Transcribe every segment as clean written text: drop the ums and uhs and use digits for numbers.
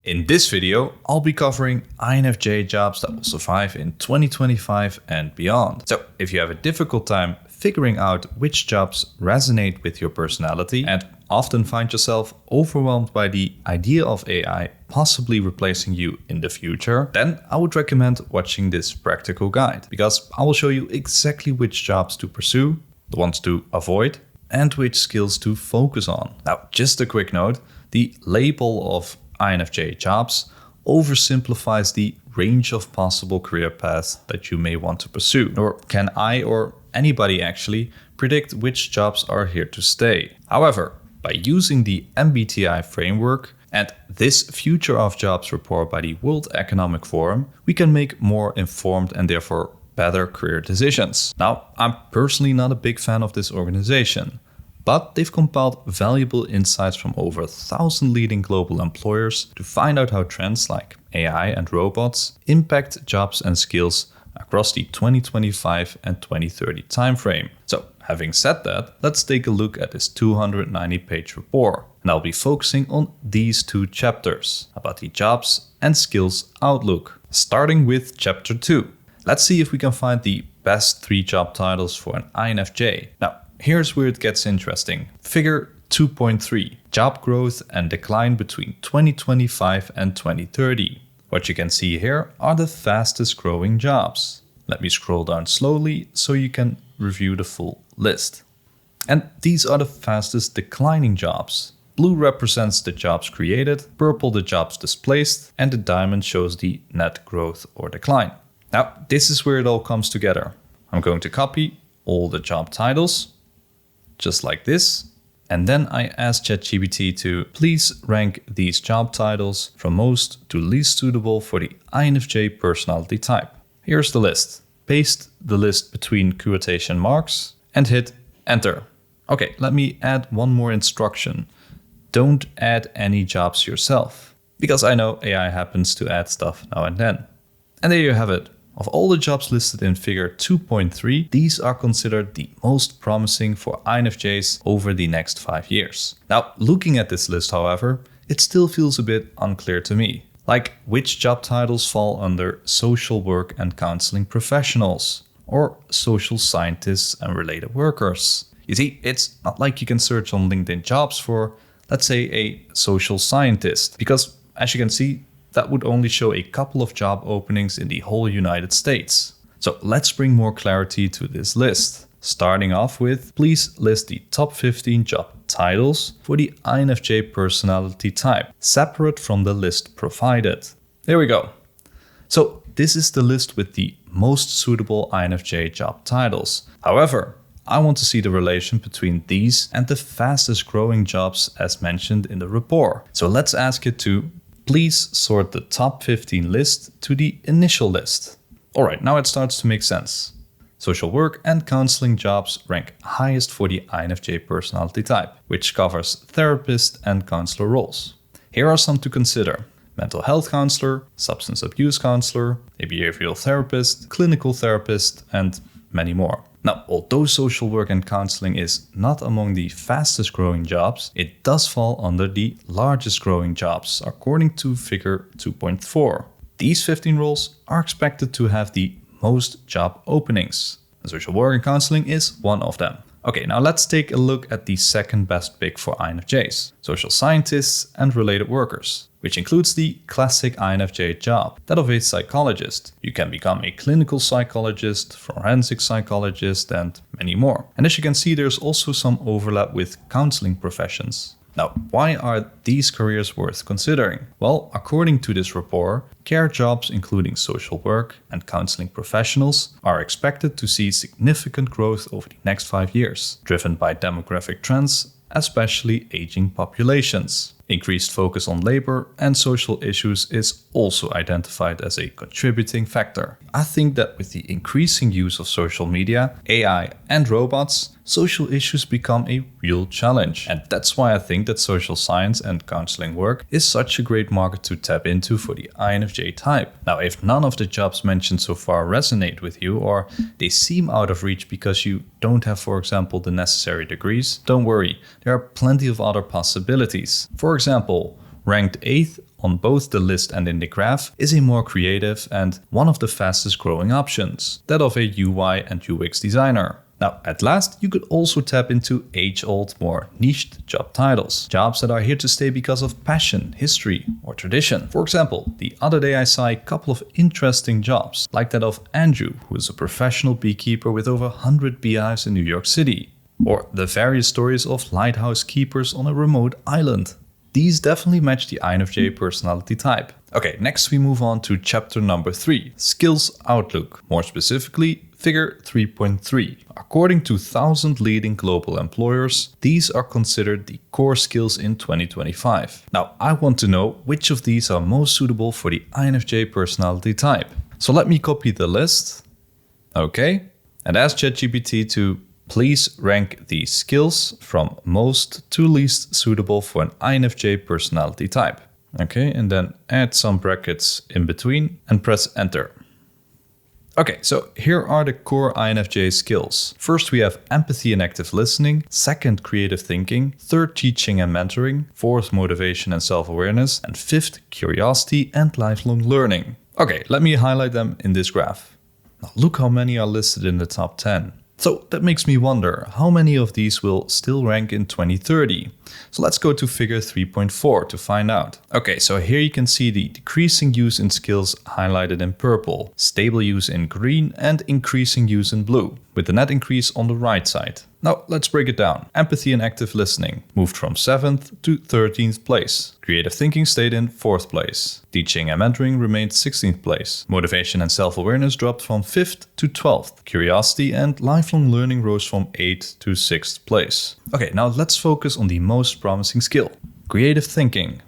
In this video, I'll be covering INFJ jobs that will survive in 2025 and beyond. So if you have a difficult time figuring out which jobs resonate with your personality and often find yourself overwhelmed by the idea of AI possibly replacing you in the future, then I would recommend watching this practical guide, because I will show you exactly which jobs to pursue, the ones to avoid, and which skills to focus on. Now, just a quick note, the label of INFJ jobs oversimplifies the range of possible career paths that you may want to pursue. Nor can I or anybody actually predict which jobs are here to stay. However, by using the MBTI framework and this Future of Jobs report by the World Economic Forum, we can make more informed and therefore better career decisions. Now, I'm personally not a big fan of this organization, but they've compiled valuable insights from over 1,000 leading global employers to find out how trends like AI and robots impact jobs and skills across the 2025 and 2030 timeframe. So, having said that, let's take a look at this 290-page report. And I'll be focusing on these two chapters about the jobs and skills outlook. Starting with chapter 2. Let's see if we can find the best 3 job titles for an INFJ. Now, here's where it gets interesting. Figure 2.3, job growth and decline between 2025 and 2030. What you can see here are the fastest growing jobs. Let me scroll down slowly so you can review the full list. And these are the fastest declining jobs. Blue represents the jobs created, purple the jobs displaced, and the diamond shows the net growth or decline. Now, this is where it all comes together. I'm going to copy all the job titles, just like this. And then I asked ChatGPT to please rank these job titles from most to least suitable for the INFJ personality type. Here's the list. Paste the list between quotation marks and hit enter. Okay, let me add one more instruction. Don't add any jobs yourself, because I know AI happens to add stuff now and then. And there you have it. Of all the jobs listed in figure 2.3, these are considered the most promising for INFJs over the next 5 years. Now, looking at this list, however, it still feels a bit unclear to me. Like, which job titles fall under social work and counseling professionals, or social scientists and related workers? You see, it's not like you can search on LinkedIn jobs for, let's say, a social scientist, because as you can see, that would only show a couple of job openings in the whole United States. So let's bring more clarity to this list. Starting off with, please list the top 15 job titles for the INFJ personality type, separate from the list provided. There we go. So this is the list with the most suitable INFJ job titles. However, I want to see the relation between these and the fastest growing jobs as mentioned in the report. So let's ask it to please sort the top 15 list to the initial list. Alright, now it starts to make sense. Social work and counseling jobs rank highest for the INFJ personality type, which covers therapist and counselor roles. Here are some to consider: mental health counselor, substance abuse counselor, a behavioral therapist, clinical therapist, and many more. Now, although social work and counseling is not among the fastest growing jobs, it does fall under the largest growing jobs, according to figure 2.4. These 15 roles are expected to have the most job openings. And social work and counseling is one of them. Okay, now let's take a look at the second best pick for INFJs, social scientists and related workers, which includes the classic INFJ job, that of a psychologist. You can become a clinical psychologist, forensic psychologist, and many more. And as you can see, there's also some overlap with counseling professions. Now, why are these careers worth considering? Well, according to this report, care jobs including social work and counseling professionals are expected to see significant growth over the next 5 years, driven by demographic trends, especially aging populations. Increased focus on labor and social issues is also identified as a contributing factor. I think that with the increasing use of social media, AI, and robots, social issues become a real challenge. And that's why I think that social science and counseling work is such a great market to tap into for the INFJ type. Now, if none of the jobs mentioned so far resonate with you, or they seem out of reach because you don't have, for example, the necessary degrees, don't worry, there are plenty of other possibilities. For example, Ranked 8th on both the list and in the graph is a more creative and one of the fastest growing options, that of a UI and UX designer. Now, at last, you could also tap into age-old, more niched job titles. Jobs that are here to stay because of passion, history, or tradition. For example, the other day I saw a couple of interesting jobs, like that of Andrew, who is a professional beekeeper with over 100 beehives in New York City. Or the various stories of lighthouse keepers on a remote island. These definitely match the INFJ personality type. Okay, next we move on to chapter number 3, Skills Outlook. More specifically, figure 3.3. According to 1,000 leading global employers, these are considered the core skills in 2025. Now, I want to know which of these are most suitable for the INFJ personality type. So let me copy the list. Okay, and ask ChatGPT to please rank these skills from most to least suitable for an INFJ personality type. Okay, and then add some brackets in between and press enter. Okay, so here are the core INFJ skills. First, we have empathy and active listening. Second, creative thinking. Third, teaching and mentoring. Fourth, motivation and self-awareness. And fifth, curiosity and lifelong learning. Okay, let me highlight them in this graph. Now, look how many are listed in the top 10. So that makes me wonder, how many of these will still rank in 2030? So let's go to figure 3.4 to find out. Okay, so here you can see the decreasing use in skills highlighted in purple, stable use in green, and increasing use in blue, with the net increase on the right side. Now let's break it down. Empathy and active listening moved from 7th to 13th place. Creative thinking stayed in 4th place. Teaching and mentoring remained 16th place. Motivation and self-awareness dropped from 5th to 12th. Curiosity and lifelong learning rose from 8th to 6th place. Okay, now let's focus on the most promising skill, creative thinking.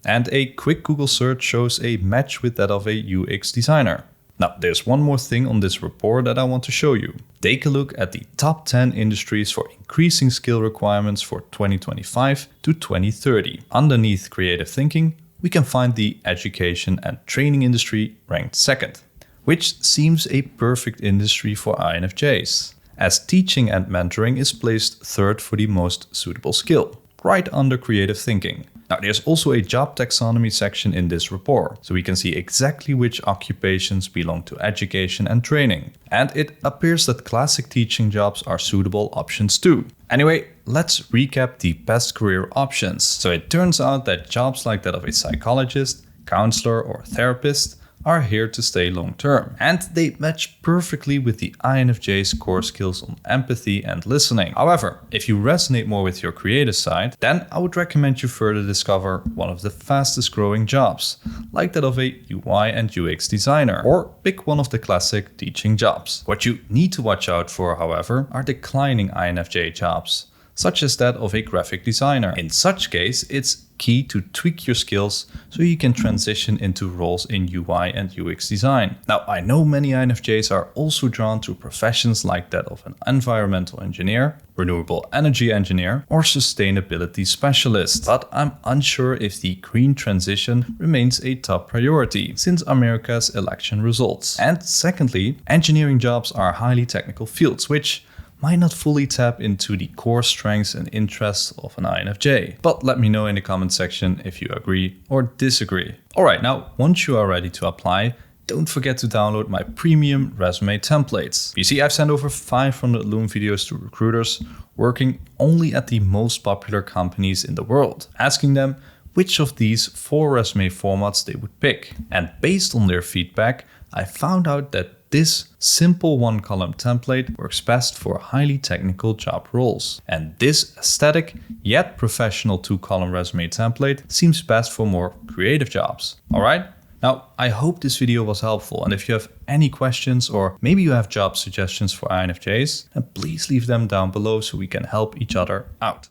And a quick Google search shows a match with that of a UX designer. Now, there's one more thing on this report that I want to show you. Take a look at the top 10 industries for increasing skill requirements for 2025 to 2030. Underneath creative thinking, we can find the education and training industry ranked 2nd, which seems a perfect industry for INFJs, as teaching and mentoring is placed 3rd for the most suitable skill, right under creative thinking. Now, there's also a job taxonomy section in this report, so we can see exactly which occupations belong to education and training. And it appears that classic teaching jobs are suitable options too. Anyway, let's recap the best career options. So it turns out that jobs like that of a psychologist, counselor, or therapist are here to stay long term. And they match perfectly with the INFJ's core skills on empathy and listening. However, if you resonate more with your creative side, then I would recommend you further discover one of the fastest growing jobs, like that of a UI and UX designer, or pick one of the classic teaching jobs. What you need to watch out for, however, are declining INFJ jobs, such as that of a graphic designer. In such case, it's key to tweak your skills so you can transition into roles in UI and UX design. Now, I know many INFJs are also drawn to professions like that of an environmental engineer, renewable energy engineer, or sustainability specialist. But I'm unsure if the green transition remains a top priority since America's election results. And secondly, engineering jobs are highly technical fields, which might not fully tap into the core strengths and interests of an INFJ. But let me know in the comment section if you agree or disagree. Alright, now once you are ready to apply, don't forget to download my premium resume templates. You see, I've sent over 500 Loom videos to recruiters working only at the most popular companies in the world, asking them which of these 4 resume formats they would pick. And based on their feedback, I found out that this simple 1-column template works best for highly technical job roles. And this aesthetic yet professional 2-column resume template seems best for more creative jobs. Alright? Now, I hope this video was helpful, and if you have any questions or maybe you have job suggestions for INFJs, then please leave them down below so we can help each other out.